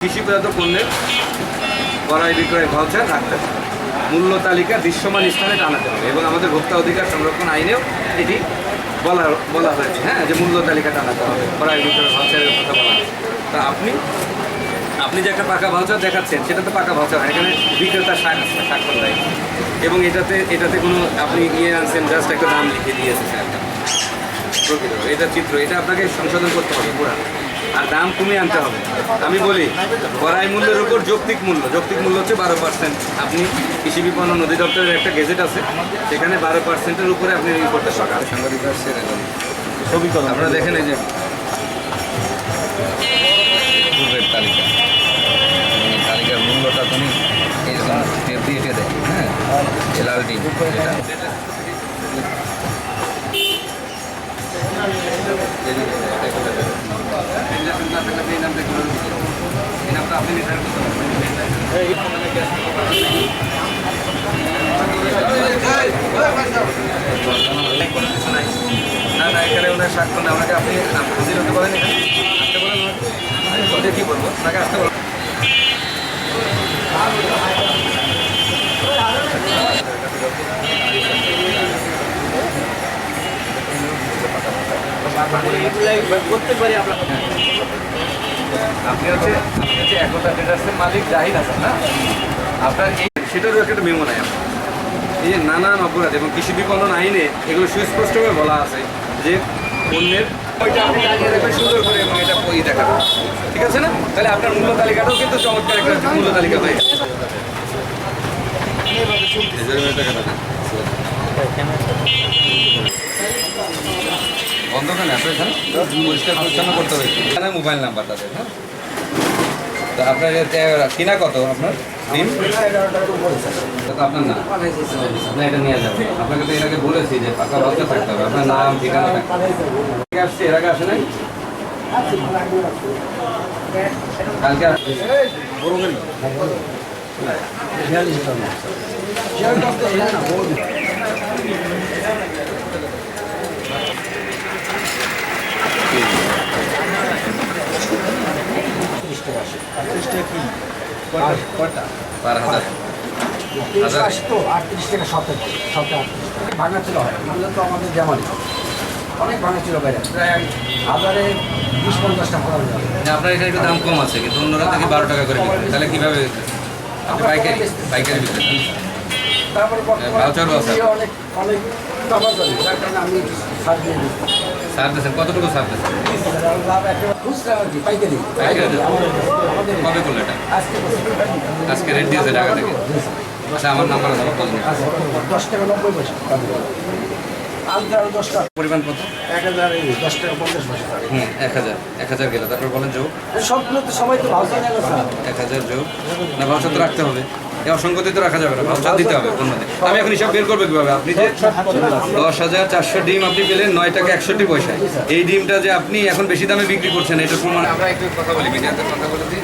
কৃষিজাত পণ্যের ক্রয় বিক্রয় ভাউচার রাখতে হবে, মূল্য তালিকা দৃশ্যমান স্থানে টানাতে হবে এবং আমাদের ভোক্তা অধিকার সংরক্ষণ আইনেও এটি বলা হয়েছে, হ্যাঁ, যে মূল্য তালিকা টানাতে হবে, ক্রয় বিক্রয় ভাউচারের কথা বলা হয়েছে। তা আপনি যে একটা পাকা ভাউচার দেখাচ্ছেন সেটা তো পাকা ভাউচার, এখানে বিক্রেতা স্বাক্ষর দেয় এবং এটাতে কোনো আপনি আনছেন জাস্ট একটা দাম লিখে দিয়েছে প্রকৃত এটা চিত্র, এটা আপনাকে সংশোধন করতে হবে পুরা, আর দাম কমিয়ে আনতে হবে। আমি বলি ক্রয় মূল্যের উপর যৌক্তিক মূল্য হচ্ছে 12%। আপনি কৃষি বিপণন অধিদপ্তরের একটা গেজেট আছে, সেখানে 12%-এর উপরে আপনি রিপোর্টটা সকাল সাংবাদিকরা সেরে দেন। ছবি করুন, আপনারা দেখেন এই যে পূর্বের তালিকা, তালিকার মূল্যটা তুমি এইরকম টেপ দিয়ে দেয়, হ্যাঁ, লালটি যেটা আপনি নির্ধারণ করতে না, এখানে ওনার স্বাক্ষর না, আপনাকে আপনি হাজির হতে বলেন, আসতে বলেন, ওদের কী বলবো, আপনাকে আসতে বলেন। করতে পারি আপনি হচ্ছে একতা ট্রেডার্সের মালিক জাহিদ আছেন না, আপনার সেটারও একটা মেমো নাই আপনার। এই যে নানান অপরাধ এবং কৃষি বিপণন আইনে এগুলো সুস্পষ্টভাবে বলা আছে যে পণ্যের ওইটা আপনি দাঁড়িয়ে রাখবেন সুন্দর করে এবং এটা বই দেখাবেন, ঠিক আছে না? তাহলে আপনার মূল্য তালিকাটাও কিন্তু চমৎকার একটা মূল্য তালিকা হয়ে গেছে। বন্ধখানে আছে, এখানে পরিষ্কার পরিচ্ছন্ন করতে হবে, এখানে মোবাইল নাম্বার তাদের, হ্যাঁ। তো আপনার কিনা কত আপনার ডিম? আপনার নাম, আপনি এটা নিয়ে যাবেন। আপনাকে তো এর আগে বলেছি যে পাকা ভাউচার থাকতে হবে, আপনার নাম ঠিকানা থাকতে হবে। আসছে এর আগে আসে নাই? কালকে আসছে পার হাজার তো 38 টাকা সপ্তাহে ভাঙা ছিল হয়, নাহলে তো আমাদের জামানি অনেক ভাঙা ছিল বাইরে, প্রায় 1020-50 টাকা ভাড়া যাবে। আপনার এখানে একটু দাম কম আছে, কিন্তু অন্যরা থেকে 12 টাকা করে বিক্রি, তাহলে কীভাবে আপনি পাইকারি বিক্রি? তারপরে ভাউচারও আছে, অনেক কামার চলে, যার কারণে আমি সার দিয়ে দিই। সার দিয়েছেন কতটুকু সার দিয়েছেন? লাভ একেবারে খুচরা আর কি, পাইকারি আমাদের কবে করলো এটা? আজকে রেট দিয়েছে ঢাকা থেকে। আচ্ছা, আমার নাম্বার আছে, বলুন। 10 টাকা 90 পয়সা আলতে আরো 10 টাকা পরিমাণ কত? 10 টাকা 50 পয়সা। 1000 গেল, তারপর বলেন যোগ। সবগুলো তো সবাই তো ভাউচার নেয় না স্যার। 1000 যোগ না, ভাউচার তো রাখতে হবে, এই অসংখ্যতে তো রাখা যাবে না, ভাউচার দিতে হবে পণ্যতে। আমি এখন হিসাব বের করবো কীভাবে? আপনি যে 10,400 ডিম আপনি পেলেন 9 টাকা 61 পয়সায়, এই ডিমটা যে আপনি এখন বেশি দামে বিক্রি করছেন, এটা প্রমাণ। আমরা একটু কথা বলি, মিডিয়াতে কথা বলে দিই।